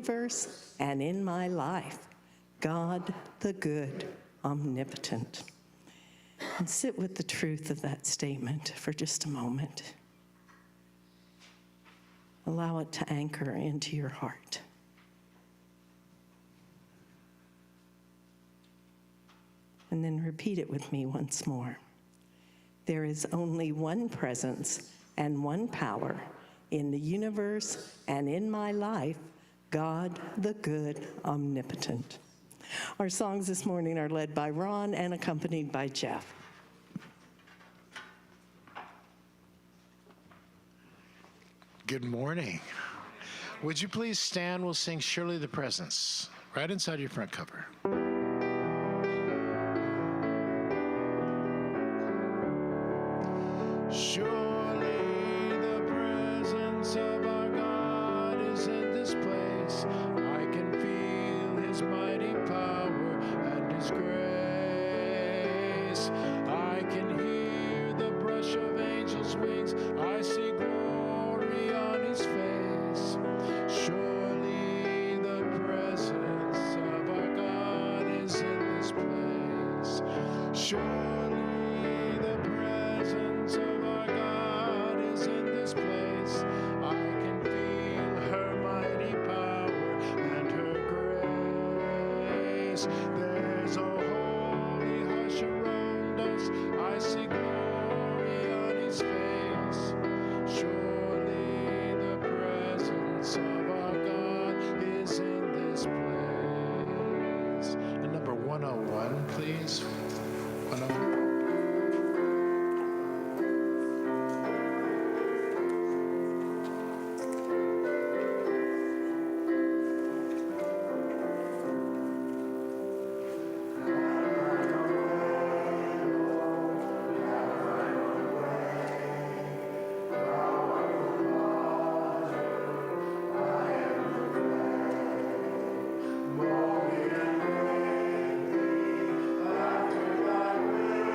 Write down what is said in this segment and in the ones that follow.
universe and in my life, God the good, omnipotent. And sit with the truth of that statement for just a moment. Allow it to anchor into your heart. And then repeat it with me once more. There is only one presence and one power in the universe and in my life, God the good, omnipotent. Our songs this morning are led by Ron and accompanied by Jeff. Good morning. Would you please stand? We'll sing Surely the Presence, right inside your front cover. Surely the presence of our God is in this place. I can feel his mighty power and his grace. I can hear the brush of angels' wings. I see glory on his face. Surely the presence of our God is in this place. Surely the presence of our God is in this place. I can feel her mighty power and her grace. There's a holy hush around us. I see glory on his face. Surely the presence of our God is in this place. And number 101, please. 101. After thy will.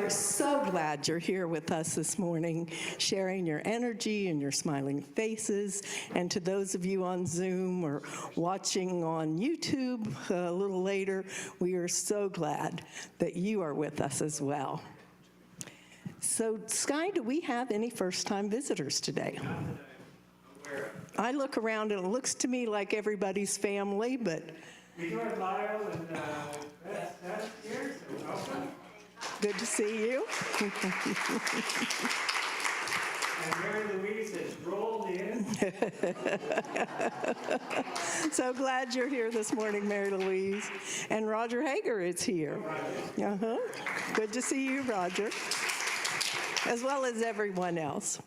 are so glad you're here with us this morning, sharing your energy and your smiling faces. And to those of you on Zoom or watching on YouTube a little later, we are so glad that you are with us as well. So, Sky, do we have any first-time visitors today? I look around and it looks to me like everybody's family, but... We do have Lyle and Beth here, so welcome. Good to see you. And Mary Louise has rolled in. So glad you're here this morning, Mary Louise. And Roger Hager is here. Good to see you, Roger, as well as everyone else.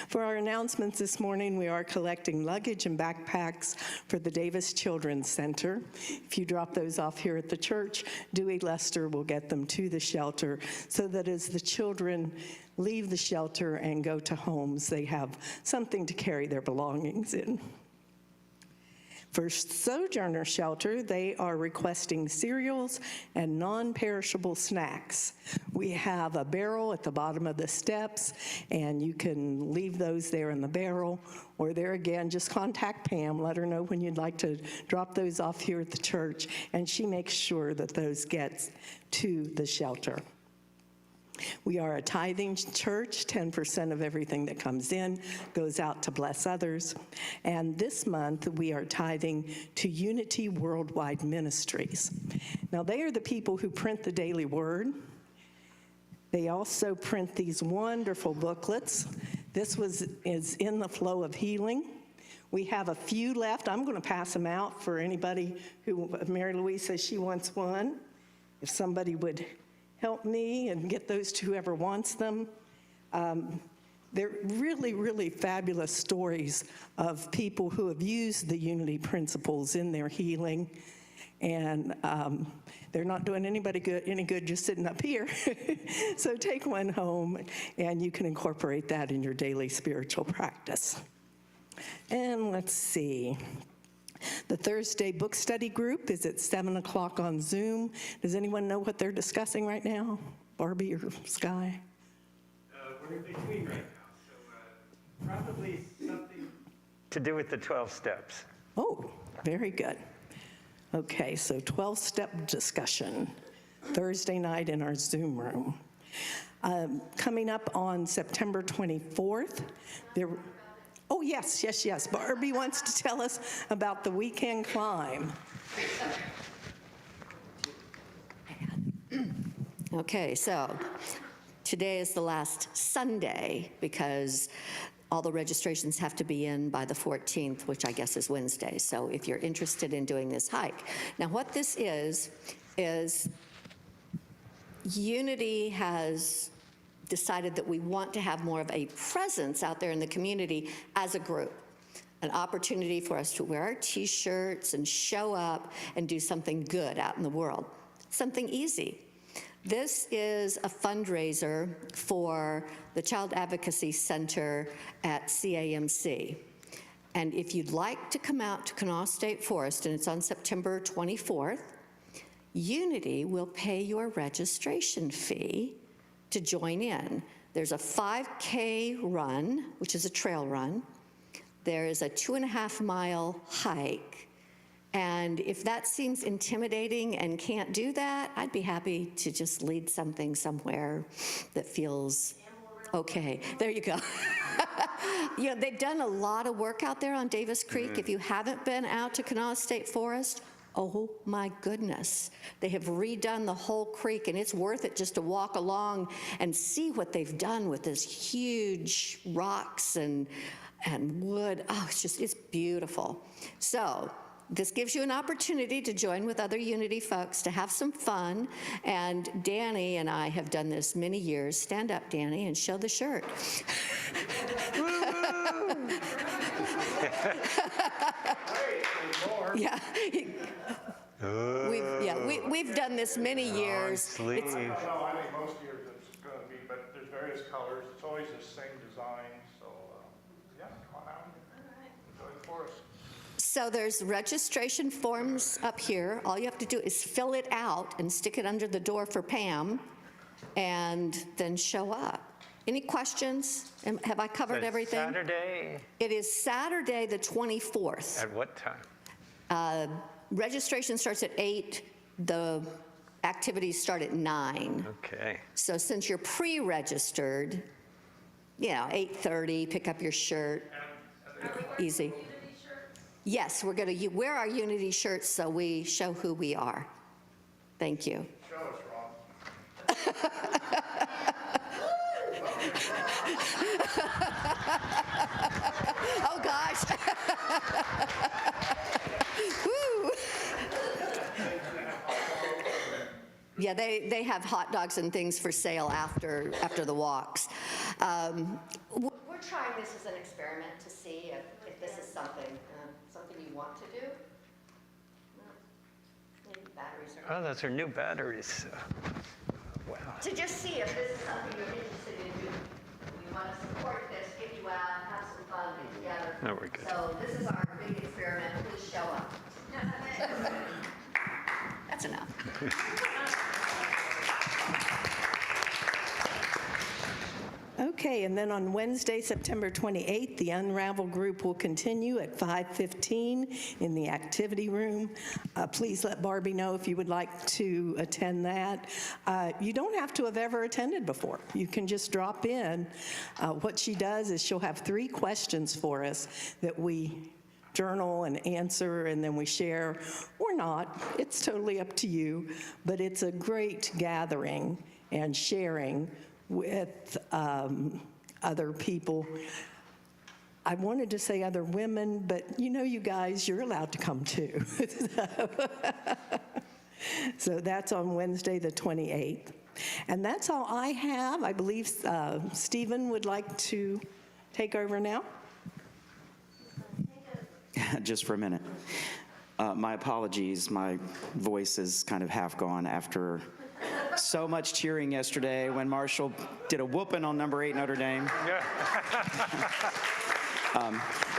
For our announcements this morning, we are collecting luggage and backpacks for the Davis Children's Center. If you drop those off here at the church, Dewey Lester will get them to the shelter so that as the children leave the shelter and go to homes, they have something to carry their belongings in. For Sojourner Shelter, they are requesting cereals and non-perishable snacks. We have a barrel at the bottom of the steps, and you can leave those there in the barrel, or there again, just contact Pam, let her know when you'd like to drop those off here at the church, and she makes sure that those get to the shelter. We are a tithing church. 10% of everything that comes in goes out to bless others. And this month, we are tithing to Unity Worldwide Ministries. Now, they are the people who print the Daily Word. They also print these wonderful booklets. This is In the Flow of Healing. We have a few left. I'm going to pass them out for anybody who, Mary Louise says she wants one. If somebody would help me and get those to whoever wants them. They're really, really fabulous stories of people who have used the unity principles in their healing. And they're not doing anybody any good just sitting up here. So take one home and you can incorporate that in your daily spiritual practice. And let's see. The Thursday book study group is at 7 o'clock on Zoom. Does anyone know what they're discussing right now? Barbie or Sky? We're in between right now, so probably something to do with the 12 steps. Oh, very good. Okay, so 12-step discussion, Thursday night in our Zoom room. Coming up on September 24th, oh, yes. Barbie wants to tell us about the weekend climb. Okay, so today is the last Sunday because all the registrations have to be in by the 14th, which I guess is Wednesday. So if you're interested in doing this hike. Now what this is Unity has decided that we want to have more of a presence out there in the community as a group. An opportunity for us to wear our t-shirts and show up and do something good out in the world. Something easy. This is a fundraiser for the Child Advocacy Center at CAMC. And if you'd like to come out to Kanawha State Forest, and it's on September 24th, Unity will pay your registration fee to join in. There's a 5K run, which is a trail run. There is a 2.5-mile hike. And if that seems intimidating and can't do that, I'd be happy to just lead something somewhere that feels okay. There you go. You know, they've done a lot of work out there on Davis Creek. If you haven't been out to Kanawha State Forest, oh my goodness. They have redone the whole creek, and it's worth it just to walk along and see what they've done with this huge rocks and wood. Oh, it's beautiful. So this gives you an opportunity to join with other Unity folks to have some fun. And Danny and I have done this many years. Stand up, Danny, and show the shirt. Yeah. We've done this many years. Well, I think most years it's going to be, but there's various colors. It's always the same design. So, yeah, come on out and enjoy the forest. So there's registration forms up here. All you have to do is fill it out and stick it under the door for Pam. and then show up. Any questions? Have I covered But everything? Saturday, It is Saturday, the 24th. at what time? Registration starts at 8. The activities start at 9. Okay. So since you're pre-registered, 8:30, pick up your shirt. Easy. Yes, we're going to wear our Unity shirts so we show who we are. Thank you. Oh, gosh. Woo. Yeah, they have hot dogs and things for sale after the walks. We're trying this as an experiment to see if this is something you want to do. Maybe batteries are. Oh, those are new batteries. Wow. To just see if this is something you're interested in doing. We want to support this, get you out, have some fun, get together. No, we're good. So this is our big experiment. Please show up. That's enough. Okay, and then on Wednesday, September 28th, the Unravel group will continue at 5:15 in the activity room. Please let Barbie know if you would like to attend that. You don't have to have ever attended before. You can just drop in. What she does is she'll have 3 questions for us that we journal and answer, and then we share or not. It's totally up to you, but it's a great gathering and sharing with other people. I wanted to say other women, but you guys, you're allowed to come too. So that's on Wednesday, the 28th. And that's all I have. I believe Stephen would like to take over now. Just for a minute. My apologies, my voice is kind of half gone after so much cheering yesterday when Marshall did a whooping on number 8 Notre Dame.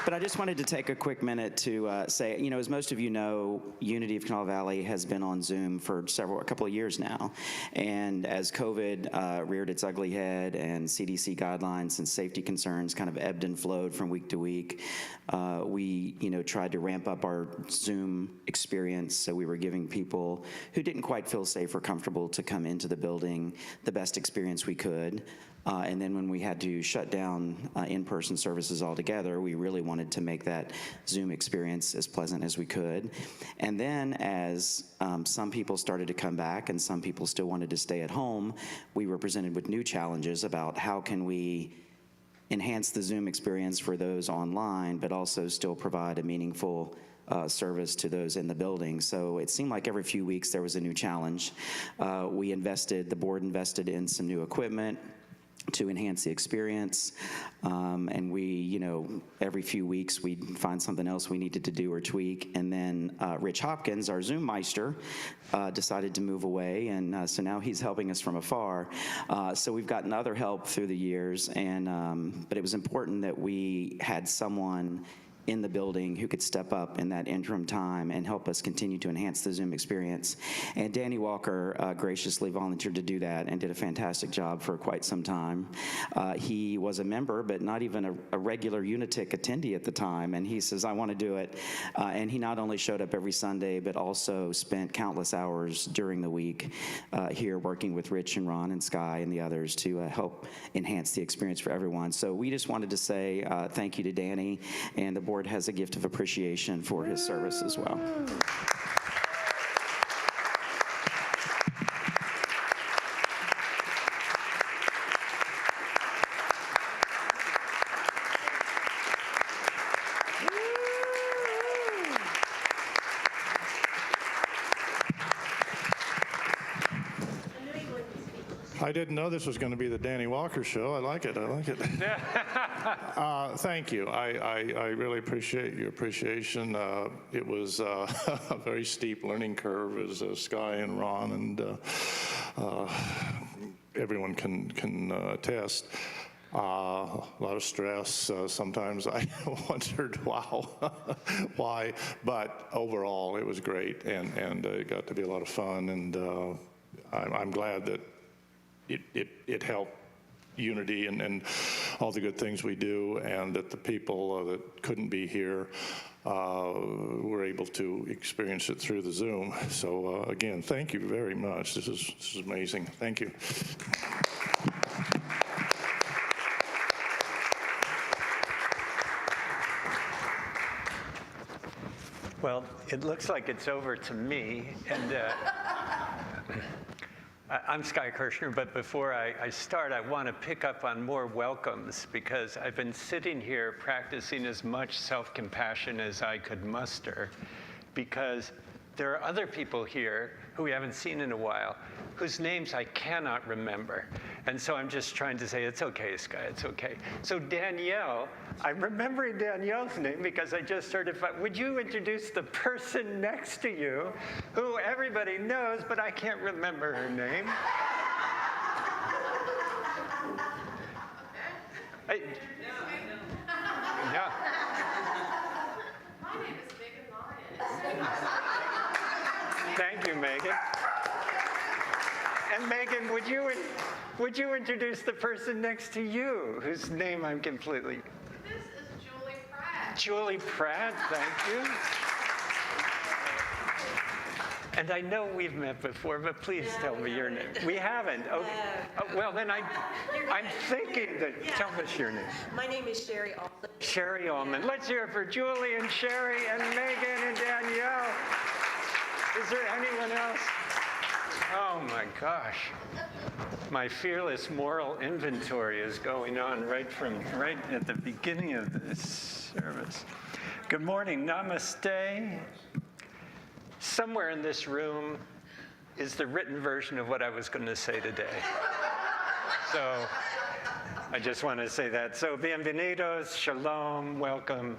But I just wanted to take a quick minute to say, as most of you know, Unity of Kanawha Valley has been on Zoom for a couple of years now. And as COVID reared its ugly head and CDC guidelines and safety concerns kind of ebbed and flowed from week to week, we, tried to ramp up our Zoom experience. So we were giving people who didn't quite feel safe or comfortable to come into the building the best experience we could. And then when we had to shut down in-person services altogether, we really wanted to make that Zoom experience as pleasant as we could. And then as some people started to come back and some people still wanted to stay at home, we were presented with new challenges about how can we enhance the Zoom experience for those online, but also still provide a meaningful service to those in the building. So it seemed like every few weeks there was a new challenge. The board invested in some new equipment to enhance the experience. And we, every few weeks we'd find something else we needed to do or tweak. And then Rich Hopkins, our Zoom Meister, decided to move away. And so now he's helping us from afar. So we've gotten other help through the years. And but it was important that we had someone in the building who could step up in that interim time and help us continue to enhance the Zoom experience. And Danny Walker graciously volunteered to do that and did a fantastic job for quite some time. He was a member, but not even a regular Unitic attendee at the time, and he says, I want to do it. And he not only showed up every Sunday, but also spent countless hours during the week here working with Rich and Ron and Sky and the others to help enhance the experience for everyone. So we just wanted to say thank you to Danny, and the board has a gift of appreciation for his service as well. I didn't know this was going to be the Danny Walker show. I like it. Thank you. I really appreciate your appreciation. It was a very steep learning curve, as Sky and Ron and everyone can attest. A lot of stress. Sometimes I wondered, wow, why? But overall, it was great, and it got to be a lot of fun. And I'm glad that it helped Unity and all the good things we do, and that the people that couldn't be here were able to experience it through the Zoom. So again, thank you very much. This is amazing. Thank you. Well, it looks like it's over to me, and I'm Sky Kershner, but before I start, I want to pick up on more welcomes, because I've been sitting here practicing as much self-compassion as I could muster, because there are other people here who we haven't seen in a while, whose names I cannot remember. And so I'm just trying to say, it's okay, Sky, it's okay. So Danielle, I'm remembering Danielle's name because I just heard it. Would you introduce the person next to you, who everybody knows, but I can't remember her name? Yeah. My name is Megan Lyons. Thank you, Megan. And Megan, would you introduce the person next to you, whose name I'm completely... This is Julie Pratt. Julie Pratt, thank you. And I know we've met before, but please tell me your name. We haven't. Okay. Oh, well, then I'm thinking that. Tell us your name. My name is Sherry Alden. Sherry Allman. Let's hear it for Julie and Sherry and Megan and Danielle. Is there anyone else? Oh my gosh. My fearless moral inventory is going on right at the beginning of this service. Good morning, namaste. Somewhere in this room is the written version of what I was going to say today. So I just want to say that. So bienvenidos, shalom, welcome,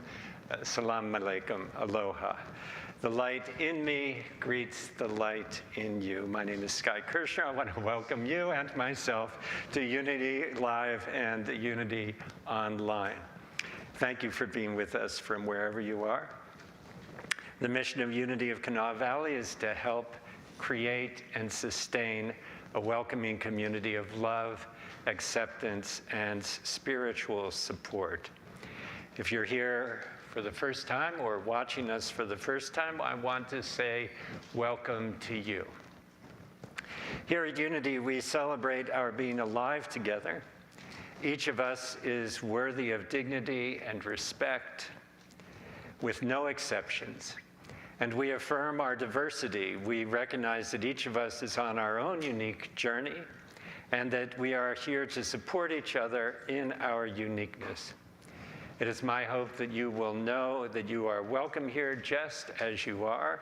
salam alaikum, aloha. The light in me greets the light in you. My name is Sky Kershner. I want to welcome you and myself to Unity Live and Unity Online. Thank you for being with us from wherever you are. The mission of Unity of Kanawha Valley is to help create and sustain a welcoming community of love, acceptance, and spiritual support. If you're here for the first time or watching us for the first time, I want to say welcome to you. Here at Unity, we celebrate our being alive together. Each of us is worthy of dignity and respect, with no exceptions. And we affirm our diversity. We recognize that each of us is on our own unique journey, and that we are here to support each other in our uniqueness. It is my hope that you will know that you are welcome here just as you are,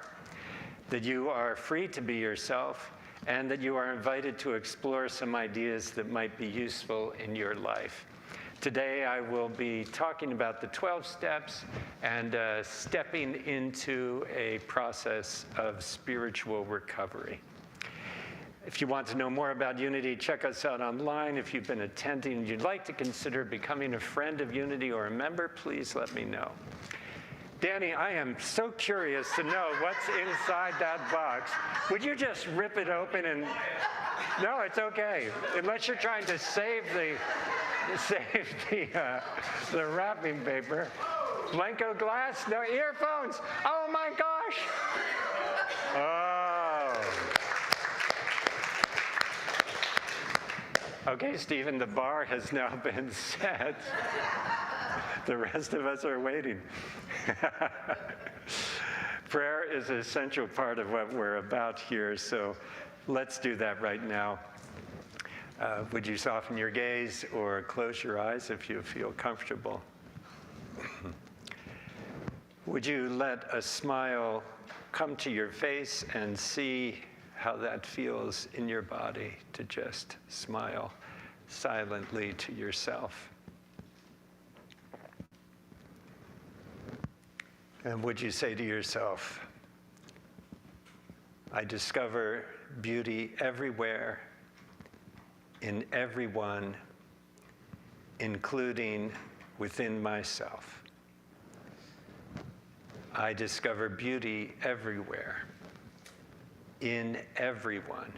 that you are free to be yourself, and that you are invited to explore some ideas that might be useful in your life. Today, I will be talking about the 12 steps and stepping into a process of spiritual recovery. If you want to know more about Unity, check us out online. If you've been attending and you'd like to consider becoming a friend of Unity or a member, please let me know. Danny, I am so curious to know what's inside that box. Would you just rip it open and... No, it's okay. Unless you're trying to save the wrapping paper. Blanco glass, no earphones. Oh my gosh. Oh. Okay, Stephen, the bar has now been set. The rest of us are waiting. Prayer is an essential part of what we're about here, so let's do that right now. Would you soften your gaze or close your eyes if you feel comfortable? Would you let a smile come to your face and see how that feels in your body to just smile silently to yourself? And would you say to yourself, I discover beauty everywhere, in everyone, including within myself. I discover beauty everywhere, in everyone,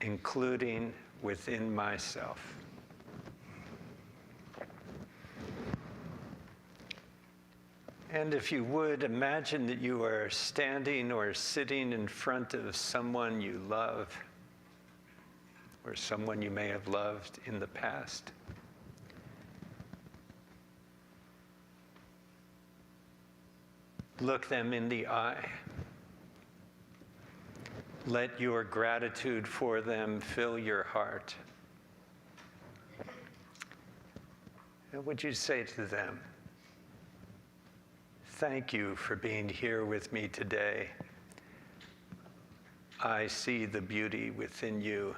including within myself. And if you would, imagine that you are standing or sitting in front of someone you love, or someone you may have loved in the past. Look them in the eye. Let your gratitude for them fill your heart. And would you say to them, thank you for being here with me today. I see the beauty within you.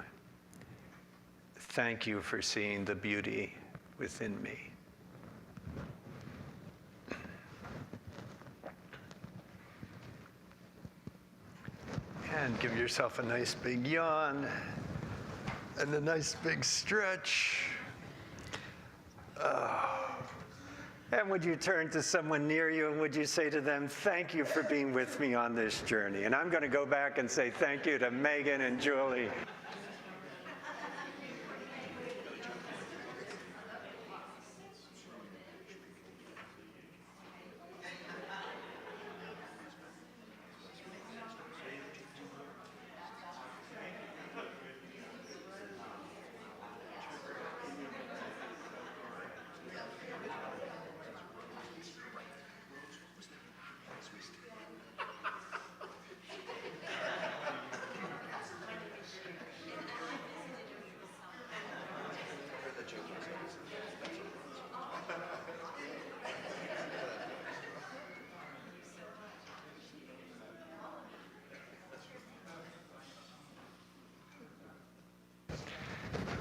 Thank you for seeing the beauty within me. And give yourself a nice big yawn and a nice big stretch. And would you turn to someone near you and would you say to them, thank you for being with me on this journey. And I'm going to go back and say thank you to Megan and Julie.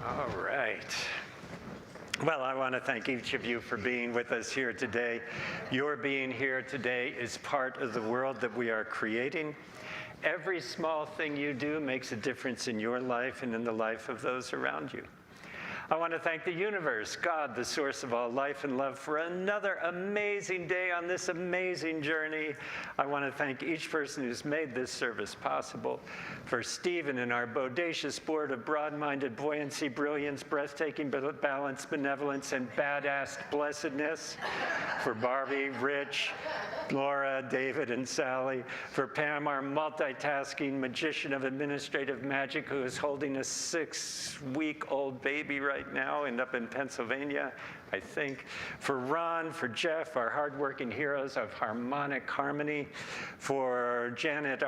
All right. Well, I want to thank each of you for being with us here today. Your being here today is part of the world that we are creating. Every small thing you do makes a difference in your life and in the life of those around you. I want to thank the universe, God, the source of all life and love, for another amazing day on this amazing journey. I want to thank each person who's made this service possible. For Stephen and our bodacious board of broad-minded buoyancy, brilliance, breathtaking balance, benevolence, and badass blessedness. For Barbie, Rich, Laura, David, and Sally. For Pam, our multitasking magician of administrative magic who is holding a 6-week-old baby right now and up in Pennsylvania, I think. For Ron, for Jeff, our hardworking heroes of harmonic harmony. For Janet,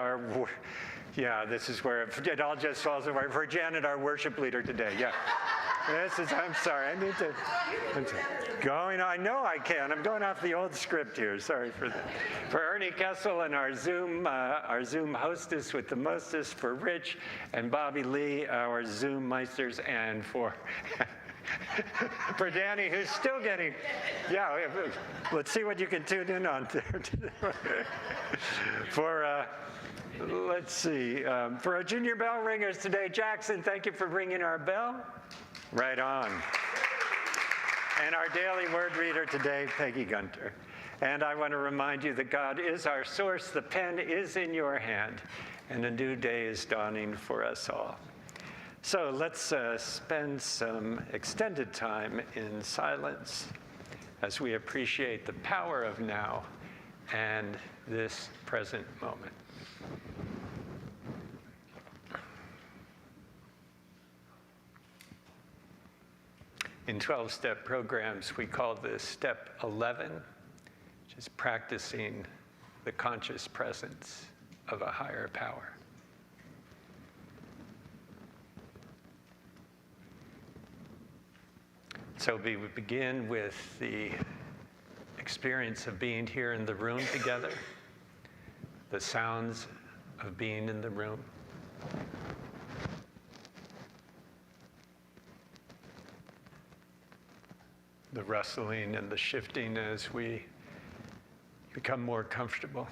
this is where it all just falls apart. For Janet, our worship leader today, I'm sorry, I need to, I know I can. I'm going off the old script here, sorry for that. For Ernie Kessel and our Zoom hostess with the mostest, for Rich and Bobby Lee, our Zoom meisters, and for Danny, who's still getting, let's see what you can tune in on there today. For, let's see, for our junior bell ringers today, Jackson, thank you for ringing our bell. Right on. And our daily word reader today, Peggy Gunter. And I want to remind you that God is our source, the pen is in your hand, and a new day is dawning for us all. So let's spend some extended time in silence as we appreciate the power of now and this present moment. In 12-step programs, we call this step 11, which is practicing the conscious presence of a higher power. So we would begin with the experience of being here in the room together, the sounds of being in the room. The rustling and the shifting as we become more comfortable.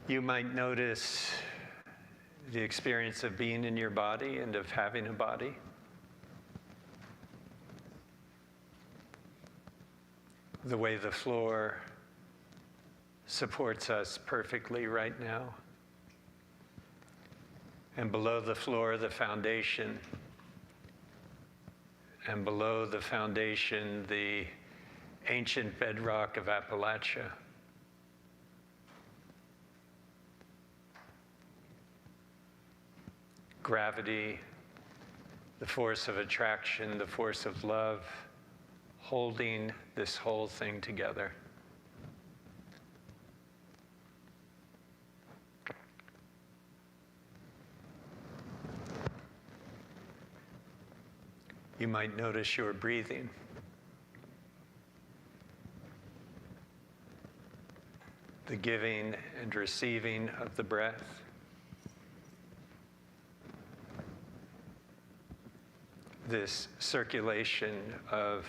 You might notice the experience of being in your body and of having a body. The way the floor supports us perfectly right now. And below the floor, the foundation. And below the foundation, the ancient bedrock of Appalachia. Gravity, the force of attraction, the force of love, holding this whole thing together. You might notice your breathing. The giving and receiving of the breath. This circulation of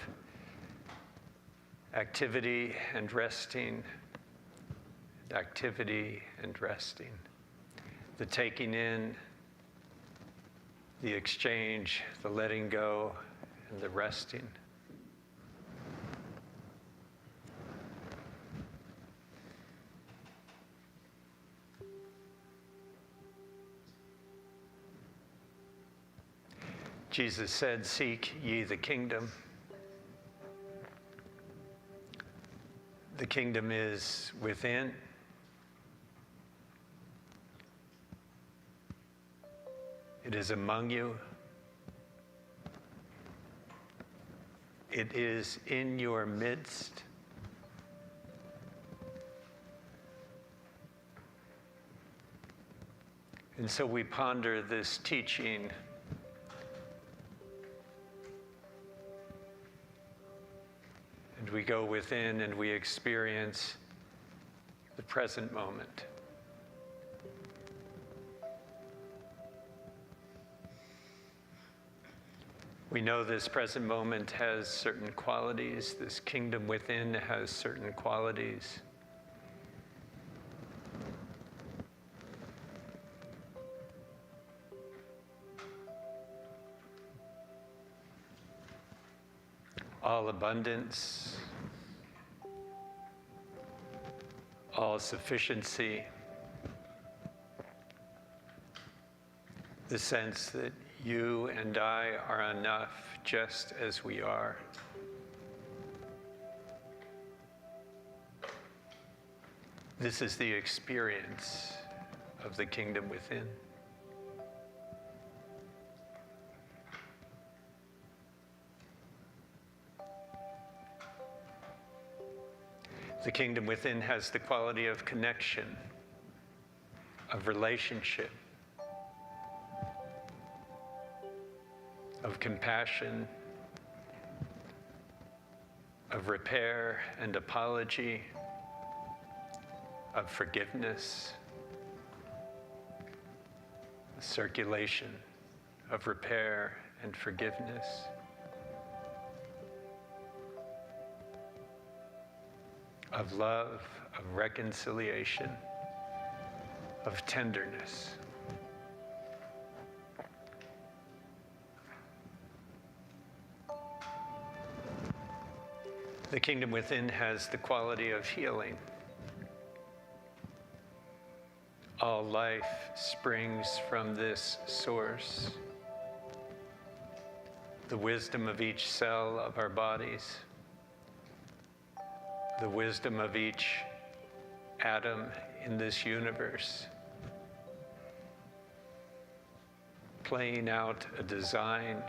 activity and resting, activity and resting. The taking in, the exchange, the letting go, and the resting. Jesus said, "Seek ye the kingdom." The kingdom is within. It is among you. It is in your midst. And so we ponder this teaching and we go within and we experience the present moment. We know this present moment has certain qualities. This kingdom within has certain qualities. All abundance, all sufficiency, the sense that you and I are enough just as we are. This is the experience of the kingdom within. The kingdom within has the quality of connection, of relationship, of compassion, of repair and apology, of forgiveness, the circulation of repair and forgiveness. Of love, of reconciliation, of tenderness. The kingdom within has the quality of healing. All life springs from this source. The wisdom of each cell of our bodies, the wisdom of each atom in this universe, playing out a design,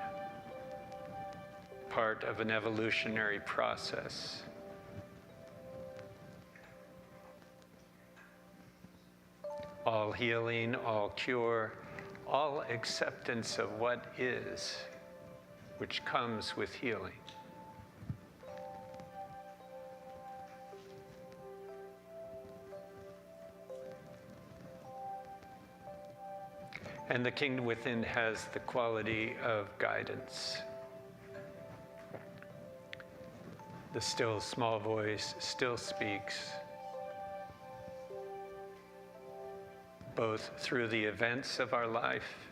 part of an evolutionary process. All healing, all cure, all acceptance of what is, which comes with healing. And the kingdom within has the quality of guidance. The still small voice still speaks, both through the events of our life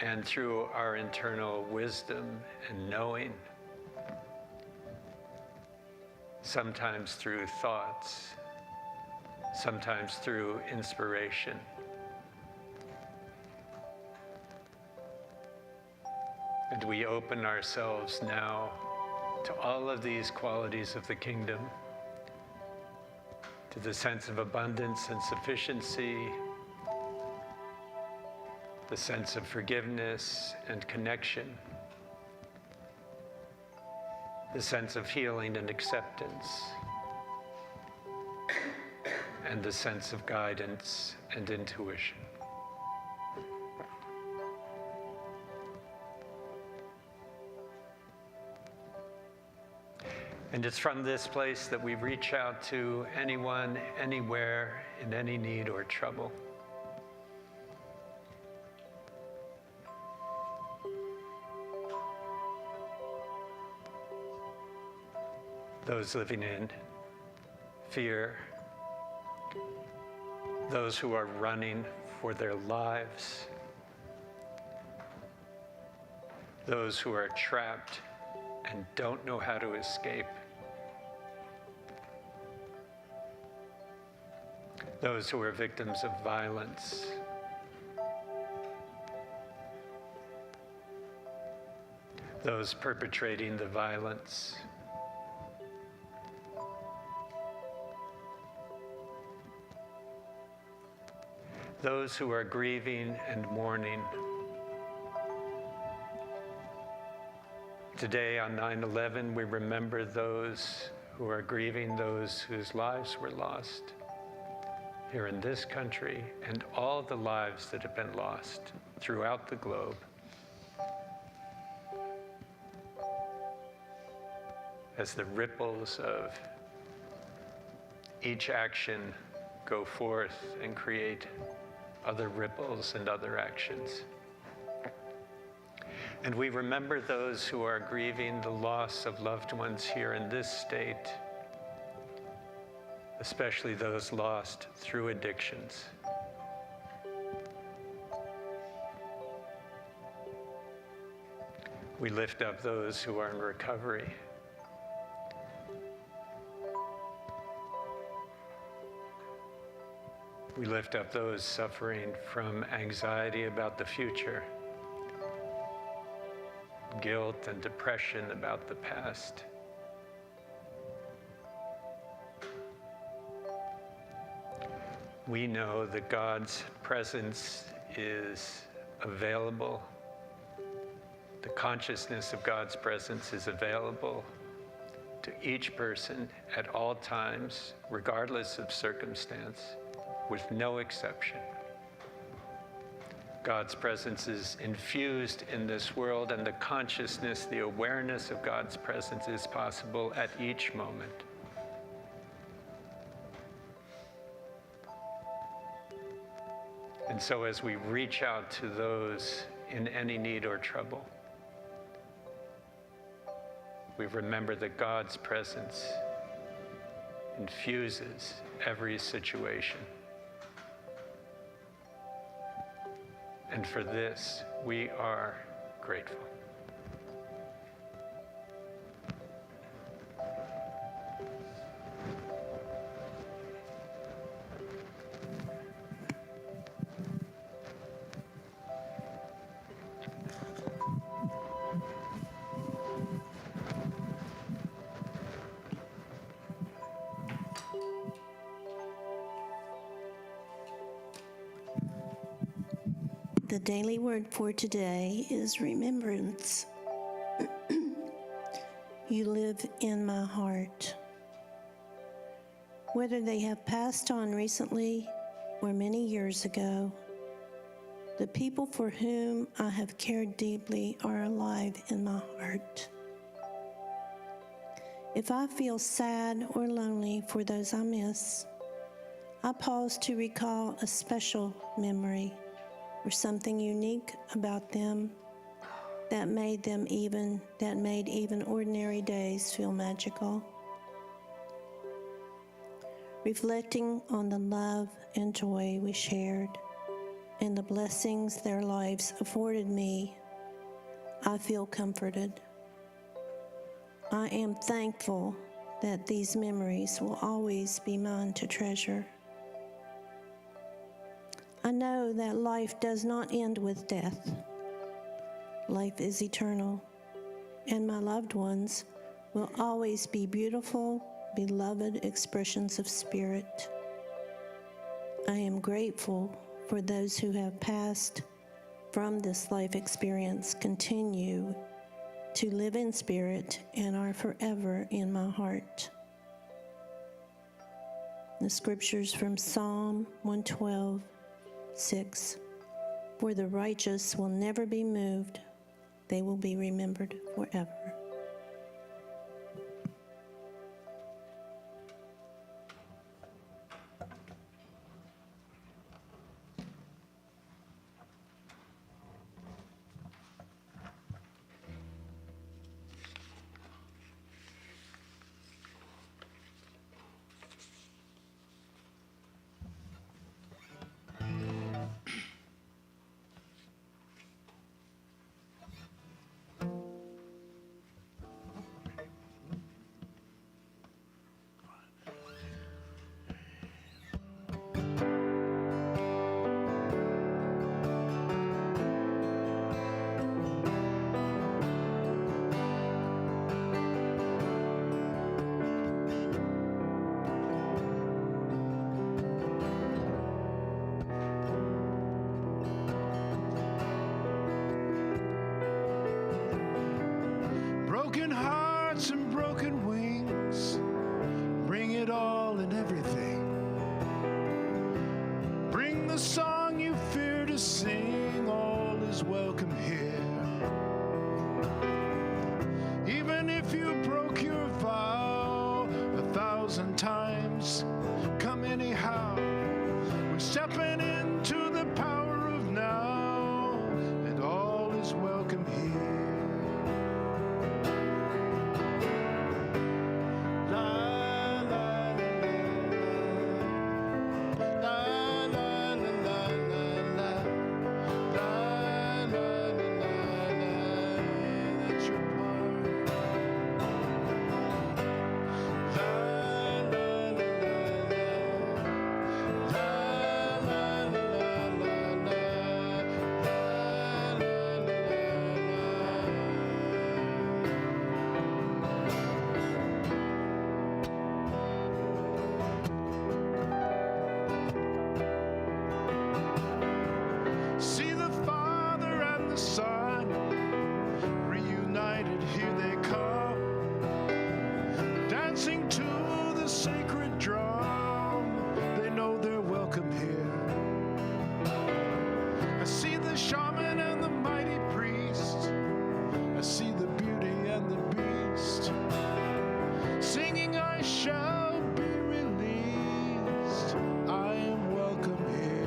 and through our internal wisdom and knowing, sometimes through thoughts, sometimes through inspiration. And we open ourselves now to all of these qualities of the kingdom, to the sense of abundance and sufficiency, the sense of forgiveness and connection, the sense of healing and acceptance, and the sense of guidance and intuition. And it's from this place that we reach out to anyone, anywhere, in any need or trouble. Those living in fear, those who are running for their lives, those who are trapped and don't know how to escape, those who are victims of violence, those perpetrating the violence, those who are grieving and mourning. Today on 9/11, we remember those who are grieving those whose lives were lost here in this country, and all the lives that have been lost throughout the globe. As the ripples of each action go forth and create other ripples and other actions. And we remember those who are grieving the loss of loved ones here in this state, especially those lost through addictions. We lift up those who are in recovery. We lift up those suffering from anxiety about the future, guilt and depression about the past. We know that God's presence is available. The consciousness of God's presence is available to each person at all times, regardless of circumstance, with no exception. God's presence is infused in this world, and the consciousness, the awareness of God's presence is possible at each moment. And so as we reach out to those in any need or trouble, we remember that God's presence infuses every situation. And for this, we are grateful. The daily word for today is remembrance. You live in my heart. Whether they have passed on recently or many years ago, the people for whom I have cared deeply are alive in my heart. If I feel sad or lonely for those I miss, I pause to recall a special memory or something unique about them that made even ordinary days feel magical. Reflecting on the love and joy we shared and the blessings their lives afforded me, I feel comforted. I am thankful that these memories will always be mine to treasure. I know that life does not end with death. Life is eternal, and my loved ones will always be beautiful, beloved expressions of spirit. I am grateful for those who have passed from this life experience, continue to live in spirit, and are forever in my heart. The scriptures from Psalm 112:6. For the righteous will never be moved, they will be remembered forever. Broken hearts and broken wings, bring it all and everything. Bring the song you fear to sing, all is welcome here. Even if you broke your vow 1,000 times, come anyhow. We're stepping into the power of now, and all is welcome here. See the Father and the Son reunited, here they come, dancing to the sacred drum. They know they're welcome here. I see the shaman and the mighty priest. I see the beauty and the beast, singing, I shall be released. I am welcome here.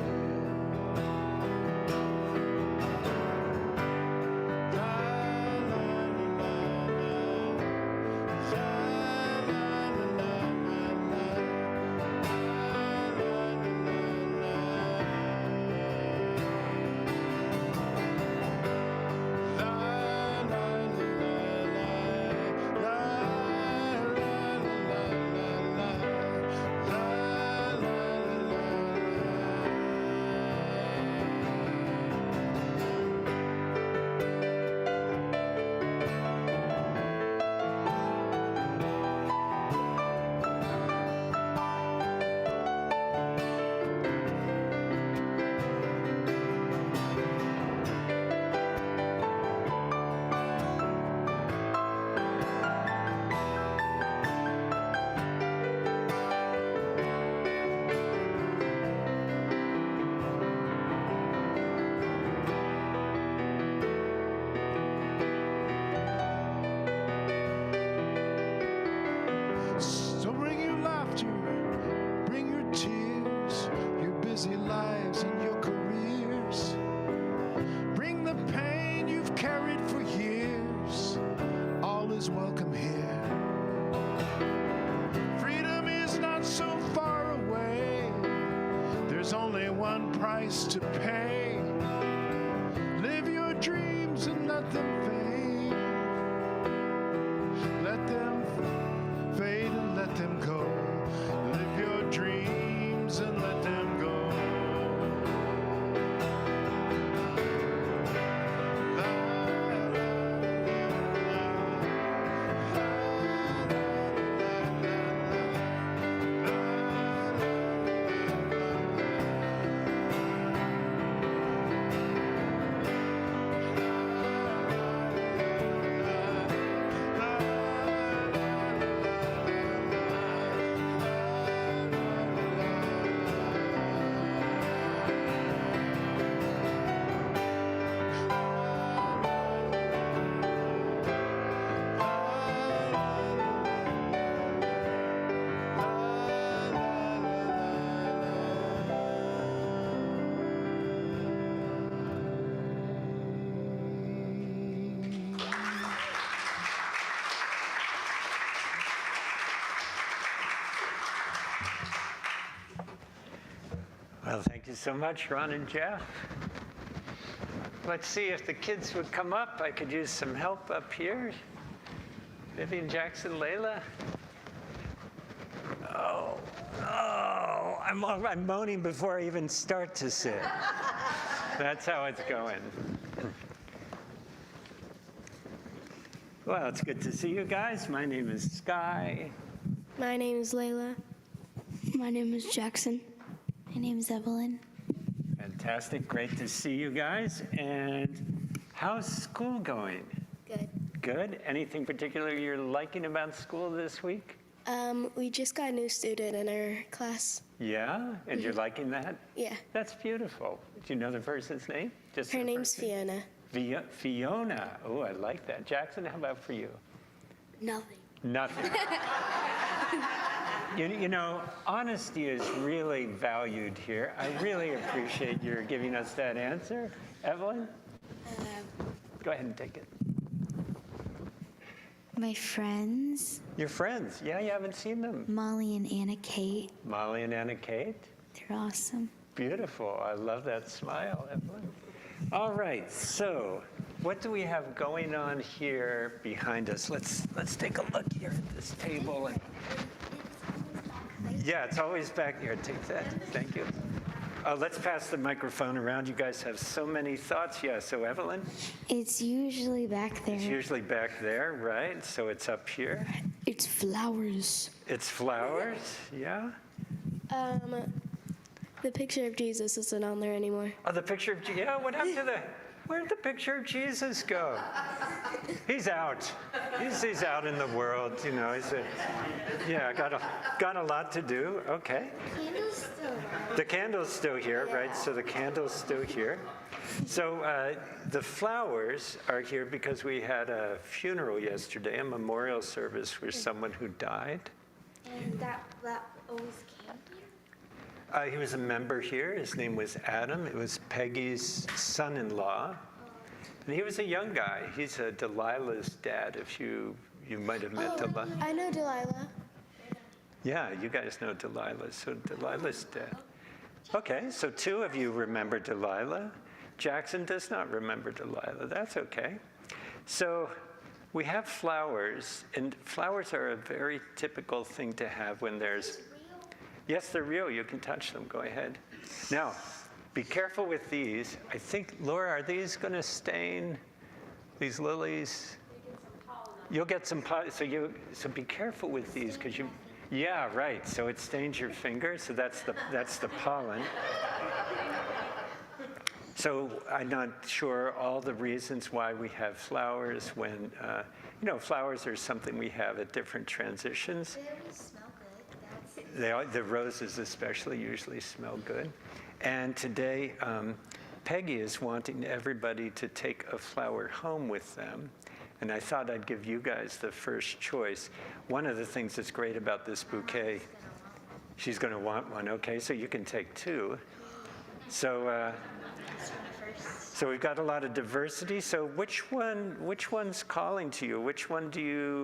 So bring your laughter, bring your tears, your busy lives and your careers. Bring the pain you've carried for years. All is welcome here. Freedom is not so far away. There's only one price to pay. Live your dreams and let them fade. Let them fade Well, thank you so much, Ron and Jeff. Let's see if the kids would come up. I could use some help up here. Vivian, Jackson, Layla. Oh, I'm moaning before I even start to sit. That's how it's going. Well, it's good to see you guys. My name is Sky. My name is Layla. My name is Jackson. My name is Evelyn. Fantastic. Great to see you guys. And how's school going? Good. Good. Anything particular you're liking about school this week? We just got a new student in our class. Yeah? And you're liking that? Yeah. That's beautiful. Do you know the person's name? Just Her the name's first name? Fiona. Fiona. Oh, I like that. Jackson, how about for you? Nothing. Nothing. You know, honesty is really valued here. I really appreciate your giving us that answer. Evelyn? Go ahead and take it. My friends, Your friends. Yeah, you haven't seen them. Molly and Anna Kate, Molly and Anna Kate. they're awesome. Beautiful. I love that smile, Evelyn. All right, so what do we have going on here behind us? Let's take a look here at this table. Yeah, it's always back here. Take that. Thank you. Let's pass the microphone around. You guys have so many thoughts. Yeah, so Evelyn? It's usually back there. It's usually back there, right? So it's up here. It's flowers. It's flowers, yeah? The picture of Jesus isn't on there anymore. Oh, the picture of Jesus. Yeah, what happened to where'd the picture of Jesus go? He's out. He's out in the world, you know. Got a lot to do. Okay. The candle's still here, right? So the candle's still here. So the flowers are here because we had a funeral yesterday, a memorial service for someone who died. And that always came here? He was a member here. His name was Adam. It was Peggy's son-in-law. And he was a young guy. He's Delilah's dad, if you might have met Delilah. I know Delilah. Yeah, you guys know Delilah. So Delilah's dad. Okay, so two of you remember Delilah. Jackson does not remember Delilah. That's okay. So we have flowers, and flowers are a very typical thing to have when there's... Yes, they're real. You can touch them. Go ahead. Now, be careful with these. I think, Laura, are these going to stain these lilies? You'll get some pollen. So be careful with these because you... Yeah, right. So it stains your finger. So that's the pollen. So I'm not sure all the reasons why we have flowers when, flowers are something we have at different transitions. They always smell good. The roses especially usually smell good. And today, Peggy is wanting everybody to take a flower home with them. And I thought I'd give you guys the first choice. One of the things that's great about this bouquet, she's going to want one. Okay, so you can take two. So we've got a lot of diversity. So which one's calling to you? Which one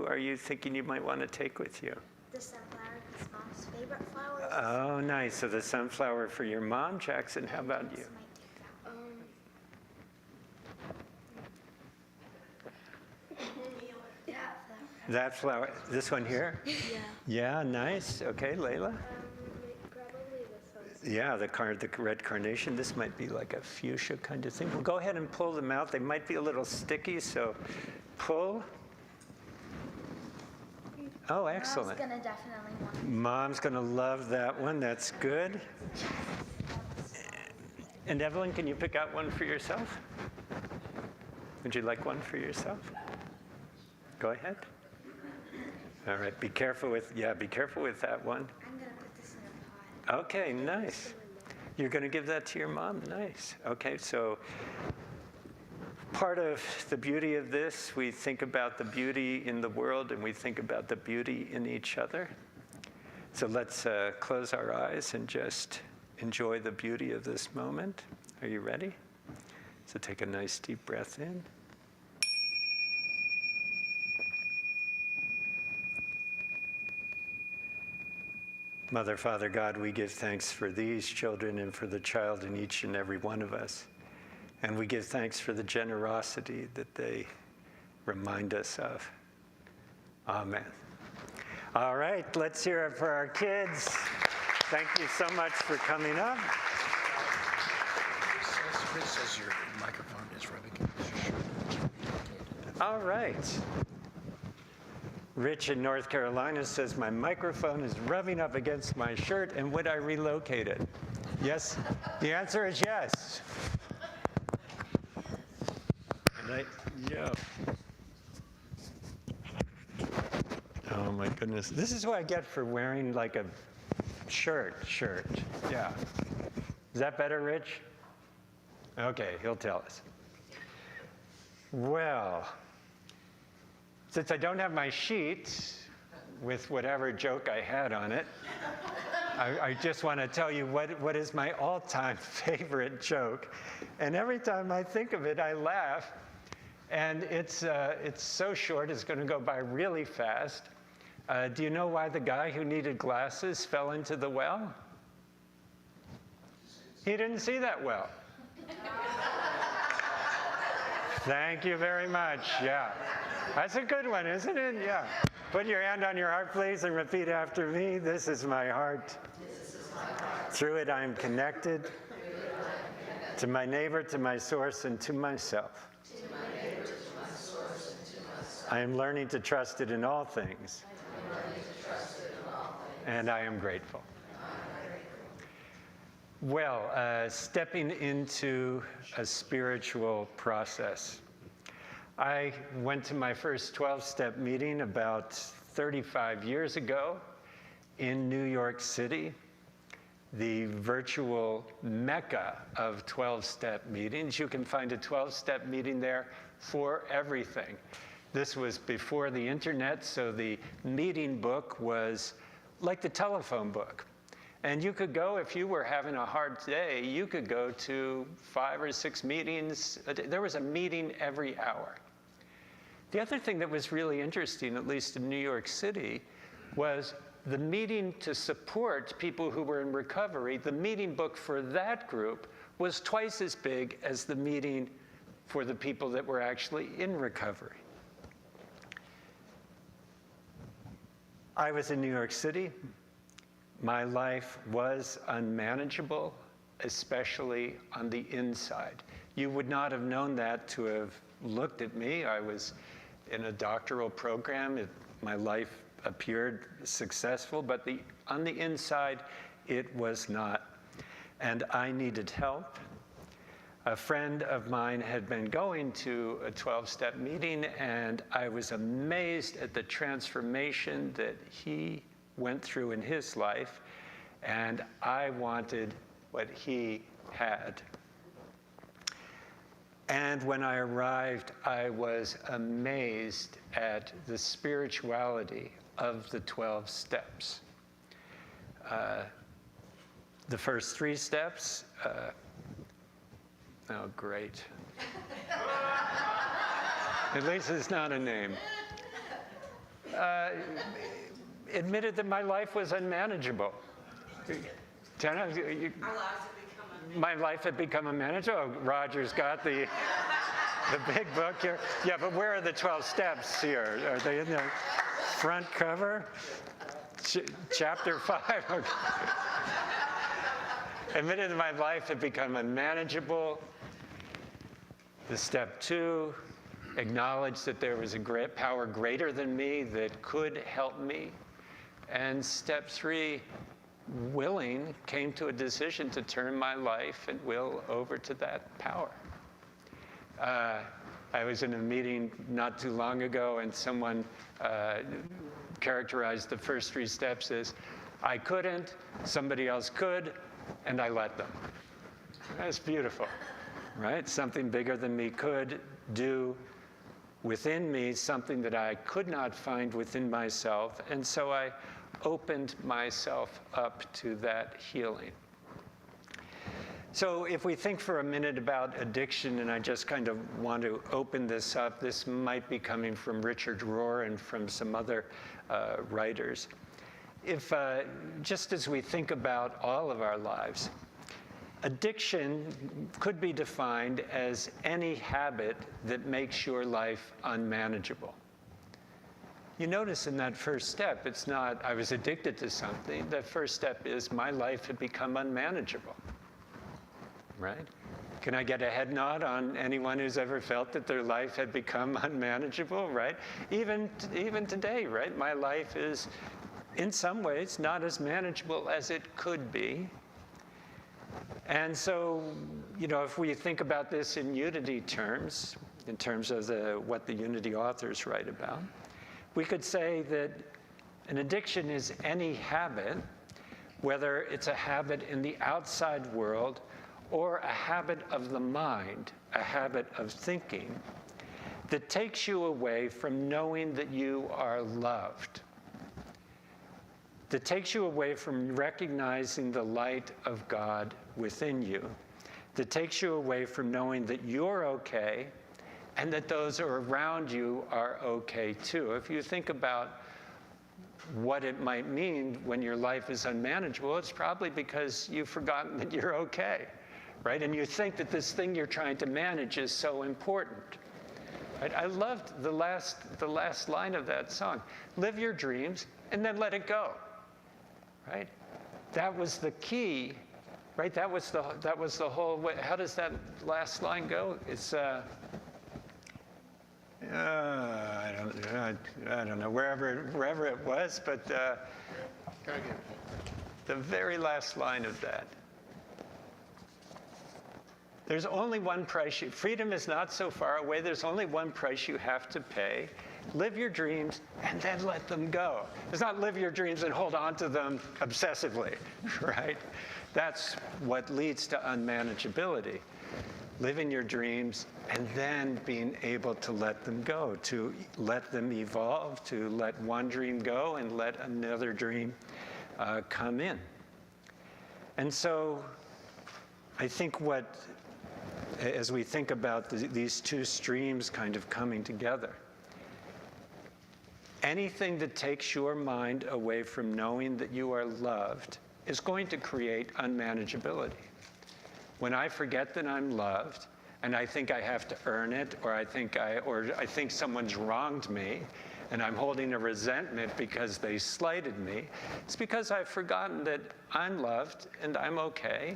are you thinking you might want to take with you? The sunflower is Mom's favorite flower. Oh, nice. So the sunflower for your mom. Jackson, how about you? That flower. This one here? Yeah. Yeah, nice. Okay, Layla? Probably this one. Yeah, the red carnation. This might be like a fuchsia kind of thing. Well, go ahead and pull them out. They might be a little sticky, so pull. Oh, excellent. Mom's gonna definitely want it. Mom's going to love that one. That's good. And Evelyn, can you pick out one for yourself? Would you like one for yourself? Go ahead. All right, be careful with that one. I'm gonna put this in a pot. Okay, nice. You're going to give that to your mom? Nice. Okay, so part of the beauty of this, we think about the beauty in the world and we think about the beauty in each other. So let's close our eyes and just enjoy the beauty of this moment. Are you ready? So take a nice deep breath in. Mother, Father, God, we give thanks for these children and for the child in each and every one of us. And we give thanks for the generosity that they remind us of. Amen. All right, let's hear it for our kids. Thank you so much for coming up. Chris says your microphone is rubbing against your shirt. All right. Rich in North Carolina says, my microphone is rubbing up against my shirt, and would I relocate it? Yes? The answer is yes. Yeah. Oh my goodness. This is what I get for wearing like a shirt. Yeah. Is that better, Rich? Okay, he'll tell us. Well, since I don't have my sheet with whatever joke I had on it, I just want to tell you what is my all-time favorite joke. And every time I think of it, I laugh. And it's so short, it's going to go by really fast. Do you know why the guy who needed glasses fell into the well? He didn't see that well. Thank you very much. Yeah. That's a good one, isn't it? Yeah. Put your hand on your heart, please, and repeat after me. This is my heart. Through it, I am connected to my neighbor, to my source, and to myself. I am learning to trust it in all things. And I am grateful. Well, stepping into a spiritual process. I went to my first 12-step meeting about 35 years ago in New York City, the virtual mecca of 12-step meetings. You can find a 12-step meeting there for everything. This was before the internet, so the meeting book was like the telephone book. And you could go, if you were having a hard day, you could go to 5 or 6 meetings. There was a meeting every hour. The other thing that was really interesting, at least in New York City, was the meeting to support people who were in recovery. The meeting book for that group was twice as big as the meeting for the people that were actually in recovery. I was in New York City. My life was unmanageable, especially on the inside. You would not have known that to have looked at me. I was in a doctoral program. My life appeared successful, but on the inside, it was not. And I needed help. A friend of mine had been going to a 12-step meeting, and I was amazed at the transformation that he went through in his life, and I wanted what he had. And when I arrived, I was amazed at the spirituality of the 12 steps. The first 3 steps, oh, great. At least it's not a name. Admitted that my life was unmanageable. Jenna, my life had become unmanageable. Oh, Roger's got the big book here. Yeah, but where are the 12 steps here? Are they in the front cover? Chapter 5. Okay. Admitted that my life had become unmanageable. The step 2, acknowledged that there was a great power greater than me that could help me. And step 3, came to a decision to turn my life and will over to that power. I was in a meeting not too long ago, and someone characterized the first 3 steps as, I couldn't, somebody else could, and I let them. That's beautiful, right? Something bigger than me could do within me something that I could not find within myself, and so I opened myself up to that healing. So if we think for a minute about addiction, and I just kind of want to open this up, this might be coming from Richard Rohr and from some other writers. if just as we think about all of our lives, addiction could be defined as any habit that makes your life unmanageable. You notice in that first step, it's not, I was addicted to something. The first step is my life had become unmanageable, right? Can I get a head nod on anyone who's ever felt that their life had become unmanageable, right? Even today, right? My life is, in some ways, not as manageable as it could be. And so, you know, if we think about this in unity terms, in terms of what the unity authors write about, we could say that an addiction is any habit, whether it's a habit in the outside world or a habit of the mind, a habit of thinking, that takes you away from knowing that you are loved, that takes you away from recognizing the light of God within you, that takes you away from knowing that you're okay and that those around you are okay too. If you think about what it might mean when your life is unmanageable, it's probably because you've forgotten that you're okay, right? And you think that this thing you're trying to manage is so important. Right? I loved the last line of that song. Live your dreams and then let it go, right? That was the key, right? That was the whole way. How does that last line go? It's, I don't know, wherever it was, but the very last line of that. There's only one price. Freedom is not so far away. There's only one price you have to pay. Live your dreams and then let them go. It's not live your dreams and hold on to them obsessively, right? That's what leads to unmanageability. Living your dreams and then being able to let them go, to let them evolve, to let one dream go and let another dream come in. And so I think as we think about these two streams kind of coming together, anything that takes your mind away from knowing that you are loved is going to create unmanageability. When I forget that I'm loved, and I think I have to earn it, or I think someone's wronged me, and I'm holding a resentment because they slighted me, it's because I've forgotten that I'm loved and I'm okay.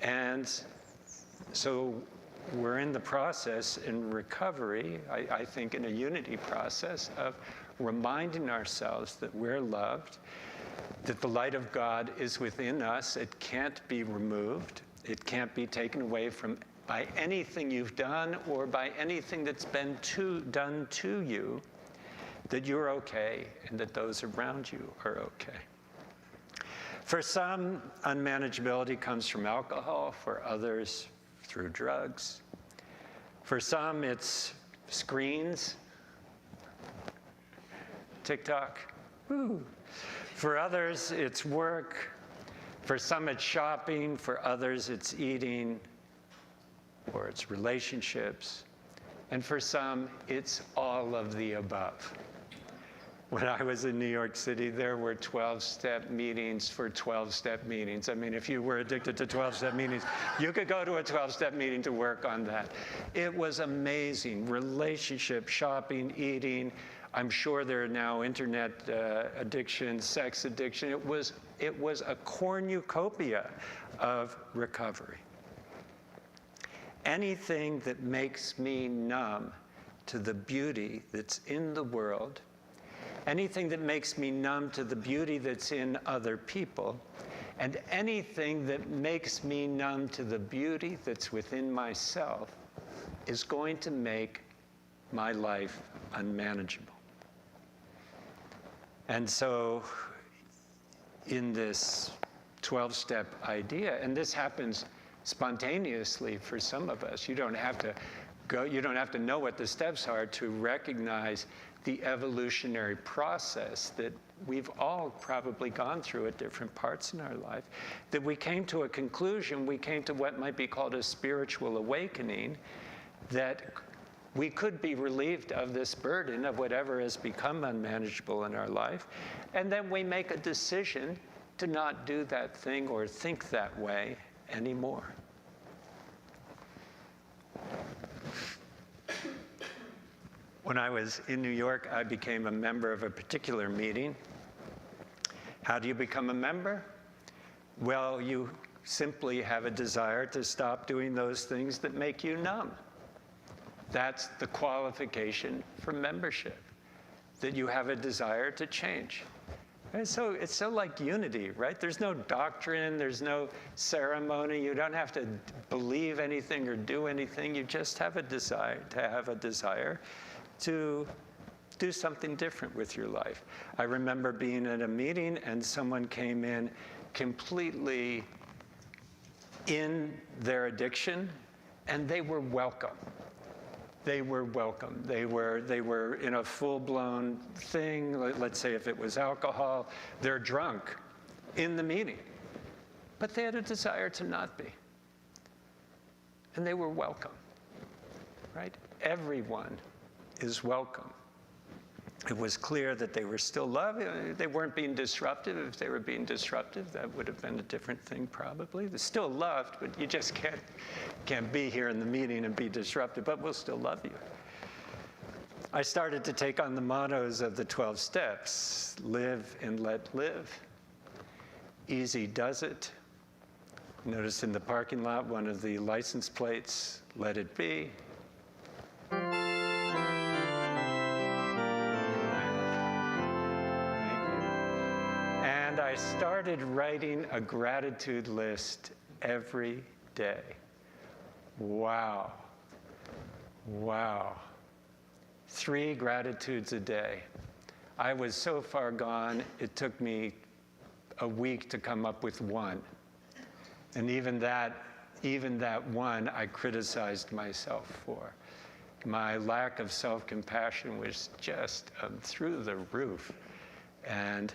And so we're in the process in recovery, I think in a unity process of reminding ourselves that we're loved, that the light of God is within us. It can't be removed. It can't be taken away by anything you've done or by anything that's been done to you, that you're okay and that those around you are okay. For some, unmanageability comes from alcohol. For others, through drugs. For some, it's screens, TikTok. Woo. For others, it's work. For some, it's shopping. For others, it's eating, or it's relationships. And for some, it's all of the above. When I was in New York City, there were 12-step meetings for 12-step meetings. I mean, if you were addicted to 12-step meetings, you could go to a 12-step meeting to work on that. It was amazing. Relationship, shopping, eating. I'm sure there are now internet addiction, sex addiction. It was a cornucopia of recovery. Anything that makes me numb to the beauty that's in the world, anything that makes me numb to the beauty that's in other people, and anything that makes me numb to the beauty that's within myself is going to make my life unmanageable. And so in this 12-step idea, and this happens spontaneously for some of us, you don't have to know what the steps are to recognize the evolutionary process that we've all probably gone through at different parts in our life, that we came to a conclusion, we came to what might be called a spiritual awakening, that we could be relieved of this burden of whatever has become unmanageable in our life, and then we make a decision to not do that thing or think that way anymore. When I was in New York, I became a member of a particular meeting. How do you become a member? Well, you simply have a desire to stop doing those things that make you numb. That's the qualification for membership, that you have a desire to change. And so it's so like unity, right? There's no doctrine, there's no ceremony, you don't have to believe anything or do anything, you just have a desire to do something different with your life. I remember being at a meeting and someone came in completely in their addiction, and they were welcome. They were welcome. They were in a full-blown thing. Let's say if it was alcohol, they're drunk in the meeting. But they had a desire to not be. And they were welcome, right? Everyone is welcome. It was clear that they were still loved. They weren't being disruptive. If they were being disruptive, that would have been a different thing probably. They're still loved, but you just can't be here in the meeting and be disruptive, but we'll still love you. I started to take on the mottos of the 12 steps: live and let live. Easy does it. Notice in the parking lot, one of the license plates, let it be. And I started writing a gratitude list every day. Wow. Wow. 3 gratitudes a day. I was so far gone, it took me a week to come up with one. And even that one, I criticized myself for. My lack of self-compassion was just through the roof. And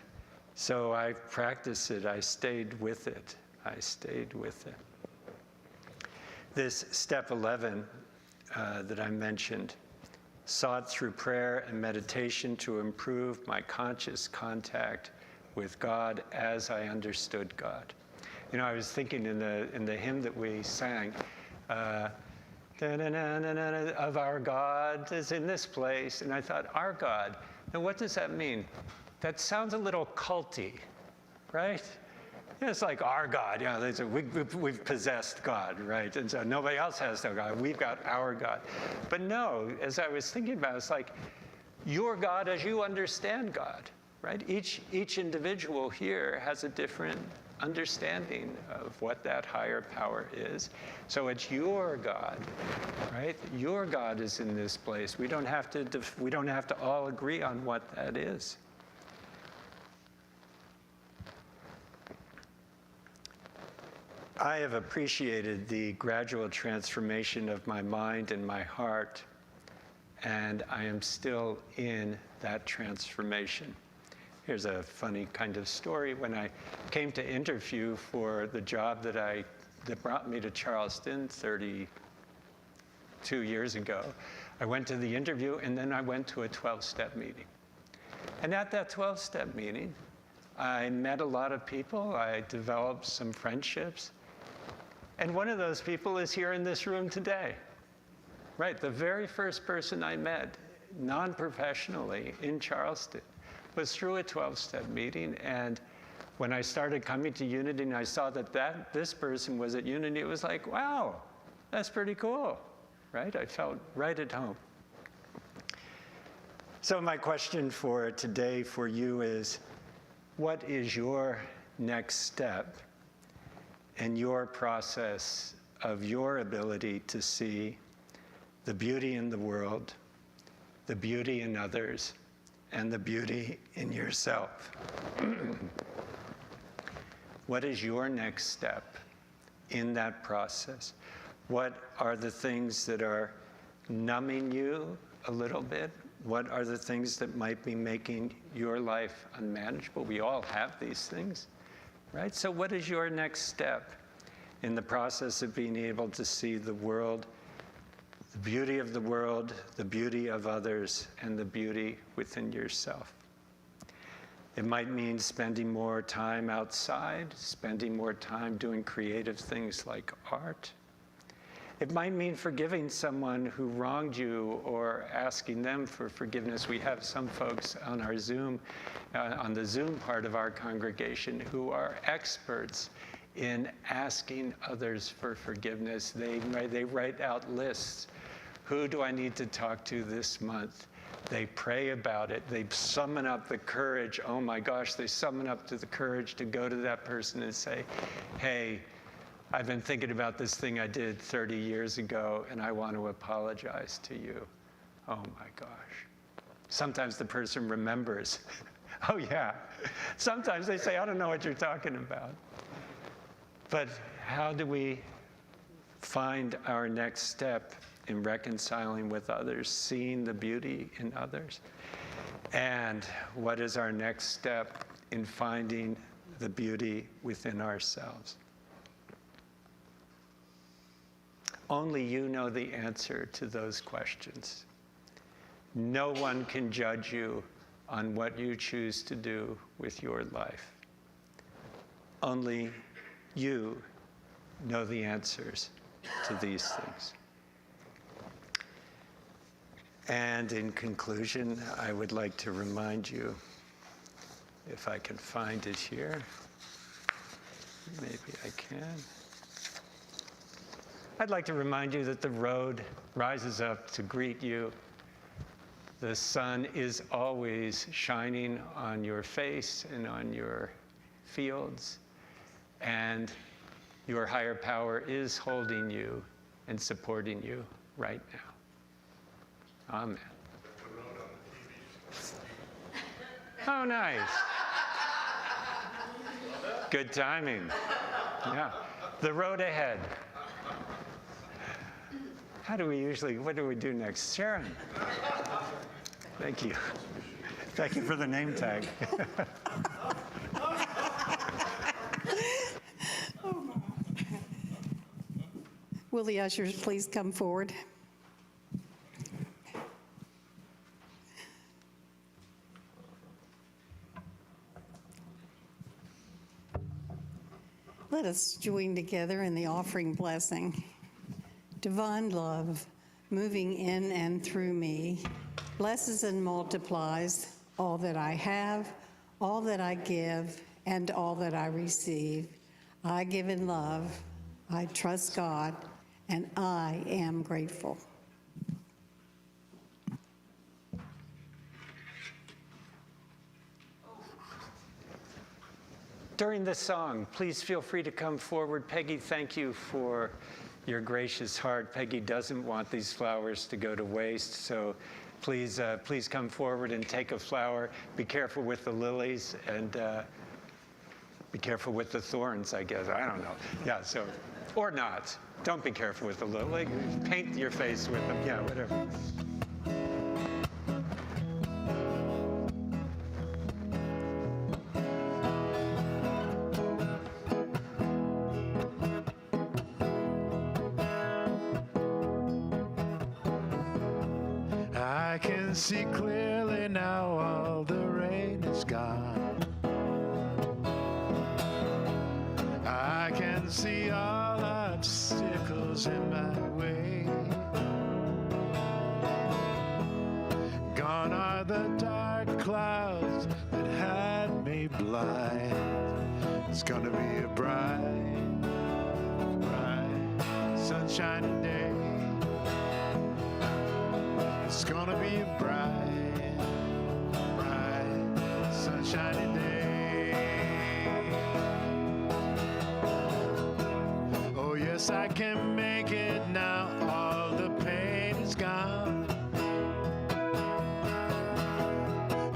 so I practiced it. I stayed with it. This step 11 that I mentioned, sought through prayer and meditation to improve my conscious contact with God as I understood God. You know, I was thinking in the hymn that we sang, of our God is in this place, and I thought, our God. Now, what does that mean? That sounds a little culty, right? It's like our God, we've possessed God, right? And so nobody else has no God. We've got our God. But no, as I was thinking about it, it's like your God as you understand God, right? Each individual here has a different understanding of what that higher power is. So it's your God, right? Your God is in this place. We don't have to all agree on what that is. I have appreciated the gradual transformation of my mind and my heart, and I am still in that transformation. Here's a funny kind of story. When I came to interview for the job that brought me to Charleston 32 years ago, I went to the interview and then I went to a 12-step meeting. And at that 12-step meeting, I met a lot of people. I developed some friendships. And one of those people is here in this room today. Right, the very first person I met, non-professionally, in Charleston, was through a 12-step meeting. And when I started coming to Unity and I saw that this person was at Unity, it was like, wow, that's pretty cool, right? I felt right at home. So my question for today for you is, what is your next step in your process of your ability to see the beauty in the world, the beauty in others, and the beauty in yourself? What is your next step in that process? What are the things that are numbing you a little bit? What are the things that might be making your life unmanageable? We all have these things, right? So what is your next step in the process of being able to see the world the beauty of the world, the beauty of others, and the beauty within yourself. It might mean spending more time outside, spending more time doing creative things like art. It might mean forgiving someone who wronged you or asking them for forgiveness. We have some folks on our Zoom, on the Zoom part of our congregation who are experts in asking others for forgiveness. They write out lists. Who do I need to talk to this month? They pray about it. They summon up the courage. Oh my gosh, they summon up to the courage to go to that person and say, hey, I've been thinking about this thing I did 30 years ago, and I want to apologize to you. Oh my gosh. Sometimes the person remembers. Oh yeah. Sometimes they say, I don't know what you're talking about. But how do we find our next step in reconciling with others, seeing the beauty in others? And what is our next step in finding the beauty within ourselves? Only you know the answer to those questions. No one can judge you on what you choose to do with your life. Only you know the answers to these things. And in conclusion, I would like to remind you, if I can find it here, maybe I can. I'd like to remind you that the road rises up to greet you. The sun is always shining on your face and on your fields, and your higher power is holding you and supporting you right now. Amen. Oh, nice. Good timing. Yeah. The road ahead. What do we do next? Sharon. Thank you. Thank you for the name tag. Will the ushers please come forward? Let us join together in the offering blessing. Divine love, moving in and through me, blesses and multiplies all that I have, all that I give, and all that I receive. I give in love, I trust God, and I am grateful. During the song, please feel free to come forward. Peggy, thank you for your gracious heart. Peggy doesn't want these flowers to go to waste, so please come forward and take a flower. Be careful with the lilies, and be careful with the thorns, I guess. I don't know. Yeah, so, or not. Don't be careful with the lily. Paint your face with them. Yeah, whatever. I can see clearly now all the rain is gone. I can see all obstacles in my way. Gone are the dark clouds that had me blind. It's gonna be a bright, bright, sunshiny day. It's gonna be a bright, bright, sunshiny day. Oh yes, I can make it now. All the pain is gone.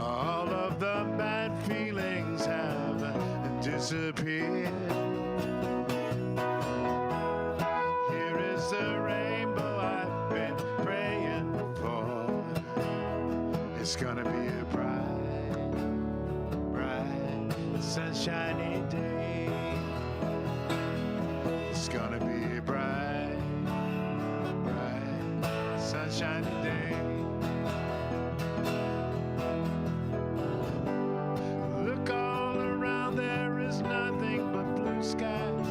All of the bad feelings have disappeared. Here is the rainbow I've been praying for. It's gonna be a bright, bright, sunshiny day. It's gonna be a bright, bright, sunshiny day. Look all around, there is nothing but blue skies.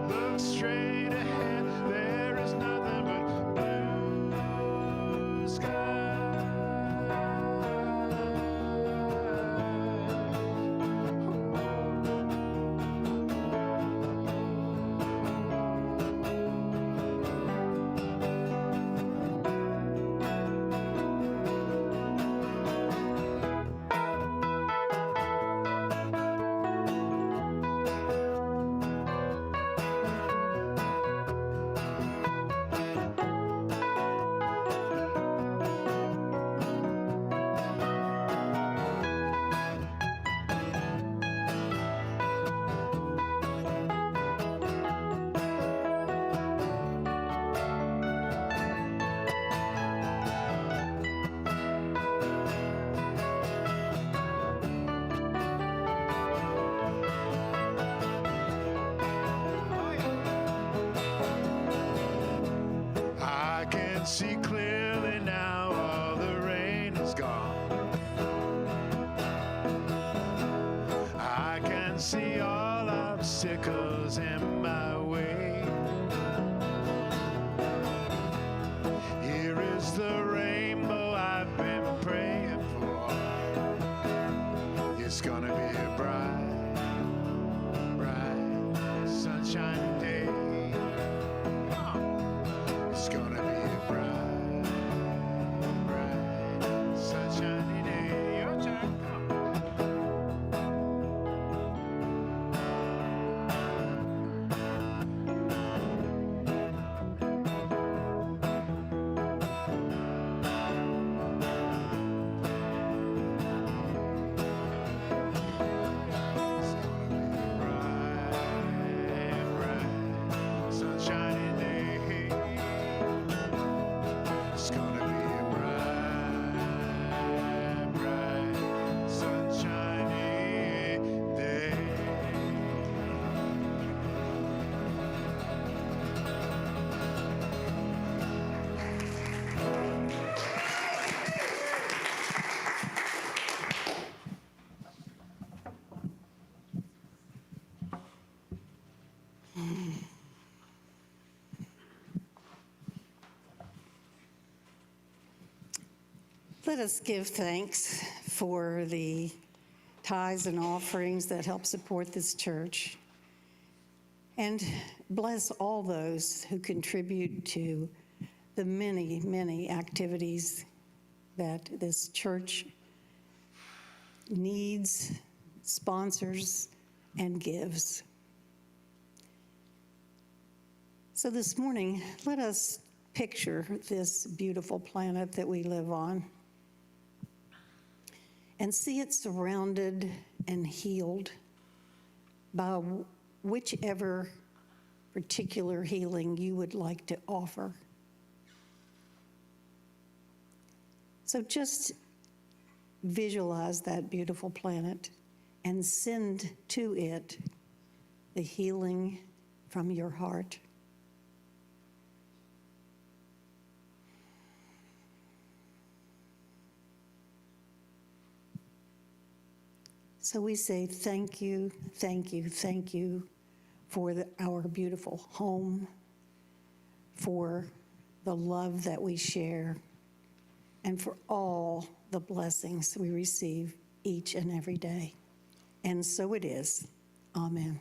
Look straight ahead, there is nothing but blue skies. I can see clearly now, all the rain is gone. I can see all obstacles in my way. Here is the rainbow I've been praying for. It's gonna be a bright, bright, sunshiny day. It's gonna be a bright, bright, sunshiny day. Your turn. Come on. It's gonna be a bright, bright, sunshiny day. It's gonna be a bright, bright, sunshiny day. Let us give thanks for the tithes and offerings that help support this church. And bless all those who contribute to the many, many activities that this church needs, sponsors, and gives. So this morning, let us picture this beautiful planet that we live on and see it surrounded and healed by whichever particular healing you would like to offer. So just visualize that beautiful planet and send to it the healing from your heart. So we say thank you, thank you, thank you for our beautiful home, for the love that we share, and for all the blessings we receive each and every day. And so it is. Amen.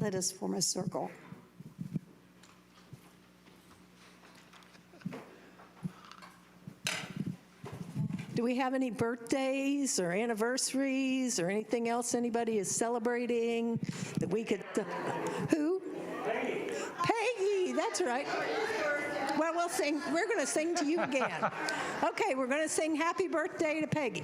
Let us form a circle. Do we have any birthdays or anniversaries or anything else anybody is celebrating that we could? Who? Peggy. Peggy, that's right. Well, we'll sing. We're going to sing to you again. Okay, we're going to sing happy birthday to Peggy.